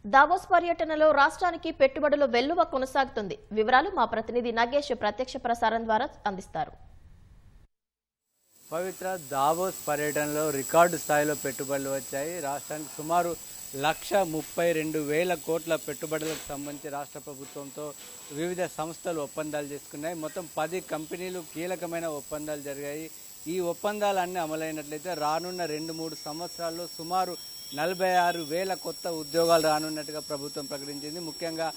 Davos పర్యటనలో రాష్ట్రానికి పెట్టుబడుల వెల్లువ కొనసాగుతుంది. వివరాలు మా ప్రతినిధి నగేష్ ప్రత్యక్ష ప్రసారం ద్వారా అందిస్తారు. పవిత్ర, దావోస్ పర్యటనలో రికార్డు స్థాయిలో పెట్టుబడులు వచ్చాయి. రాష్ట్రానికి సుమారు 1,32,000 కోట్ల పెట్టుబడులకు సంబంధించి రాష్ట్ర ప్రభుత్వంతో వివిధ సంస్థలు ఒప్పందాలు చేసుకున్నాయి. మొత్తం 10 కంపెనీలు కీలకమైన ఒప్పందాలు జరిగాయి. ఈ ఒప్పందాలన్నీ అమలైనట్లయితే రానున్న 2-3 సంవత్సరాల్లో సుమారు 46,000 కొత్త ఉద్యోగాలు రానున్నట్టుగా ప్రభుత్వం ప్రకటించింది. ముఖ్యంగా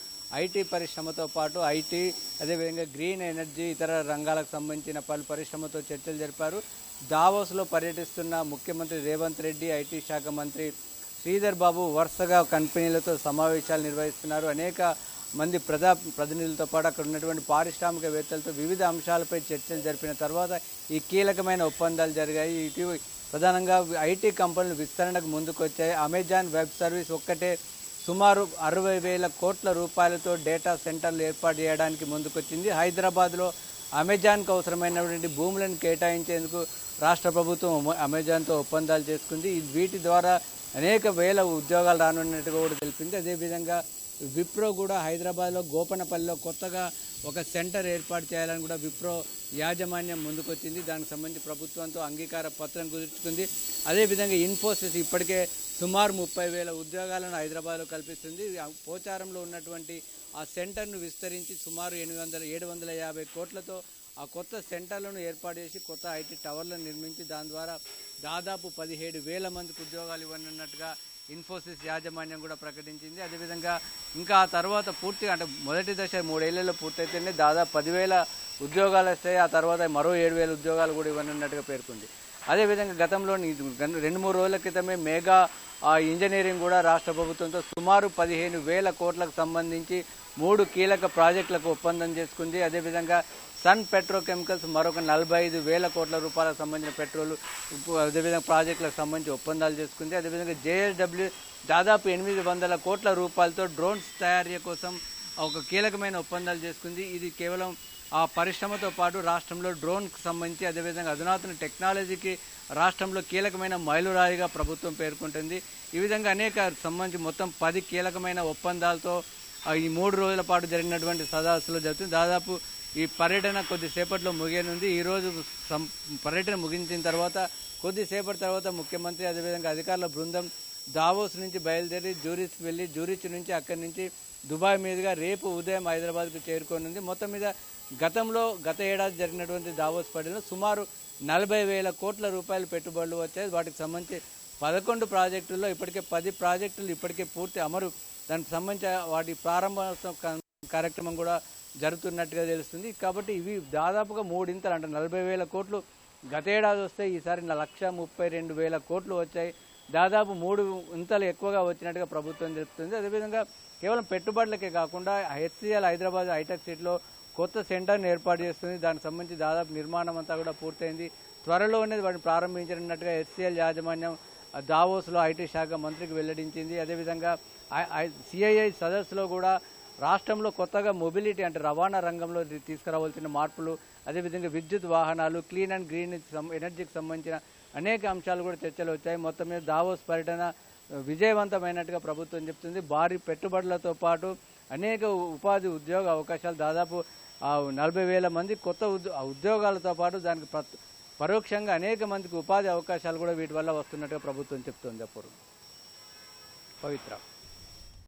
ఐటీ పరిశ్రమతో పాటు ఐటీ, అదేవిధంగా గ్రీన్ ఎనర్జీ, ఇతర రంగాలకు సంబంధించిన పలు పరిశ్రమతో చర్చలు జరిపారు. దావోస్లో పర్యటిస్తున్న ముఖ్యమంత్రి రేవంత్ రెడ్డి, ఐటీ శాఖ మంత్రి శ్రీధర్ బాబు వరుసగా కంపెనీలతో సమావేశాలు నిర్వహిస్తున్నారు. అనేక మంది ప్రతినిధులతో పాటు అక్కడ ఉన్నటువంటి పారిశ్రామికవేత్తలతో వివిధ అంశాలపై చర్చలు జరిపిన తర్వాత ఈ కీలకమైన ఒప్పందాలు జరిగాయి. ఇటీవల ప్రధానంగా ఐటీ కంపెనీలు విస్తరణకు ముందుకు వచ్చాయి. అమెజాన్ వెబ్ సర్వీస్ ఒక్కటే సుమారు 60,000 కోట్ల రూపాయలతో డేటా సెంటర్లు ఏర్పాటు చేయడానికి ముందుకొచ్చింది. హైదరాబాద్లో అమెజాన్కు అవసరమైనటువంటి భూములను కేటాయించేందుకు రాష్ట్ర ప్రభుత్వం అమెజాన్తో ఒప్పందాలు చేసుకుంది. వీటి ద్వారా అనేక వేల ఉద్యోగాలు రానున్నట్టుగా కూడా తెలిపింది. అదేవిధంగా విప్రో కూడా హైదరాబాద్లో గోపనపల్లిలో కొత్తగా ఒక సెంటర్ ఏర్పాటు చేయాలని కూడా విప్రో యాజమాన్యం ముందుకొచ్చింది. దానికి సంబంధించి ప్రభుత్వంతో అంగీకార పత్రం కుదుర్చుకుంది. అదేవిధంగా ఇన్ఫోసిస్ ఇప్పటికే సుమారు 30,000 ఉద్యోగాలను హైదరాబాద్లో కల్పిస్తుంది. పోచారంలో ఉన్నటువంటి ఆ సెంటర్ను విస్తరించి సుమారు 750 కోట్లతో ఆ కొత్త సెంటర్లను ఏర్పాటు చేసి కొత్త ఐటీ టవర్లను నిర్మించి దాని ద్వారా దాదాపు 17,000 మందికి ఉద్యోగాలు ఇవ్వనున్నట్టుగా ఇన్ఫోసిస్ యాజమాన్యం కూడా ప్రకటించింది. అదేవిధంగా ఇంకా ఆ తర్వాత పూర్తిగా అంటే మొదటి దశ 3 ఏళ్లలో పూర్తయితేనే దాదాపు 10,000 ఉద్యోగాలు వస్తాయి. ఆ తర్వాత మరో 7,000 ఉద్యోగాలు కూడా ఇవ్వనున్నట్టుగా పేర్కొంది. అదేవిధంగా గతంలో 2-3 రోజుల క్రితమే మెగా ఇంజనీరింగ్ కూడా రాష్ట్ర ప్రభుత్వంతో సుమారు 15,000 కోట్లకు సంబంధించి 3 కీలక ప్రాజెక్టులకు ఒప్పందం చేసుకుంది. అదేవిధంగా సన్ పెట్రోకెమికల్స్ మరొక 45,000 కోట్ల రూపాయలకు సంబంధించిన పెట్రోలు, అదేవిధంగా ప్రాజెక్టులకు సంబంధించి ఒప్పందాలు చేసుకుంది. అదేవిధంగా జేఎస్డబ్ల్యూ దాదాపు 800 కోట్ల రూపాయలతో డ్రోన్స్ తయారీ కోసం ఒక కీలకమైన ఒప్పందాలు చేసుకుంది. ఇది కేవలం ఆ పరిశ్రమతో పాటు రాష్ట్రంలో డ్రోన్కి సంబంధించి అదేవిధంగా అధునాతన టెక్నాలజీకి రాష్ట్రంలో కీలకమైన మైలురాయిగా ప్రభుత్వం పేర్కొంటుంది. ఈ విధంగా అనేక సంబంధించి మొత్తం 10 కీలకమైన ఒప్పందాలతో ఈ 3 రోజుల పాటు జరిగినటువంటి సదస్సులో జరుగుతుంది. దాదాపు ఈ పర్యటన కొద్దిసేపట్లో ముగియనుంది. ఈరోజు పర్యటన ముగించిన తర్వాత కొద్దిసేపటి తర్వాత ముఖ్యమంత్రి అదేవిధంగా అధికారుల బృందం దావోస్ నుంచి బయలుదేరి జూరిచ్కి వెళ్ళి జూరిచ్ నుంచి అక్కడి నుంచి దుబాయ్ మీదుగా రేపు ఉదయం హైదరాబాద్కు చేరుకోనుంది. మొత్తం మీద గత ఏడాది జరిగినటువంటి దావోస్ పర్యటనలో సుమారు 40,000 కోట్ల రూపాయల పెట్టుబడులు వచ్చాయి. వాటికి సంబంధించి 11 ప్రాజెక్టుల్లో ఇప్పటికే 10 ప్రాజెక్టులు ఇప్పటికే పూర్తి అమరు. దానికి సంబంధించి వాటి ప్రారంభోత్సవ కార్యక్రమం కూడా జరుగుతున్నట్టుగా తెలుస్తుంది. కాబట్టి ఇవి దాదాపుగా 3 ఇంతలు అంటే 40,000 కోట్లు గత ఏడాది వస్తే ఈసారి 1,32,000 కోట్లు వచ్చాయి. దాదాపు 3 ఇంతలు ఎక్కువగా వచ్చినట్టుగా ప్రభుత్వం చెప్తుంది. అదేవిధంగా కేవలం పెట్టుబడులకే కాకుండా హెచ్సిఎల్ హైదరాబాద్ హైటెక్ సిటీలో కొత్త సెంటర్ని ఏర్పాటు చేస్తుంది. దానికి సంబంధించి దాదాపు నిర్మాణం అంతా కూడా పూర్తయింది. త్వరలోనే వాటిని ప్రారంభించనున్నట్టుగా హెచ్సిఎల్ యాజమాన్యం దావోస్లో ఐటీ శాఖ మంత్రికి వెల్లడించింది. అదేవిధంగా సిఐఐ సదస్సులో కూడా రాష్ట్రంలో కొత్తగా మొబిలిటీ అంటే రవాణా రంగంలో తీసుకురావాల్సిన మార్పులు, అదేవిధంగా విద్యుత్ వాహనాలు, క్లీన్ అండ్ గ్రీన్ ఎనర్జీకి సంబంధించిన అనేక అంశాలు కూడా చర్చలు వచ్చాయి. మొత్తం మీద దావోస్ పర్యటన విజయవంతమైనట్టుగా ప్రభుత్వం చెప్తుంది. భారీ పెట్టుబడులతో పాటు అనేక ఉద్యోగ అవకాశాలు దాదాపు 40,000 మంది కొత్త ఉద్యోగాలతో పాటు దానికి పరోక్షంగా అనేక మందికి ఉపాధి అవకాశాలు కూడా వీటి వల్ల వస్తున్నట్టుగా ప్రభుత్వం చెప్తోంది. అప్పుడు పవిత్ర.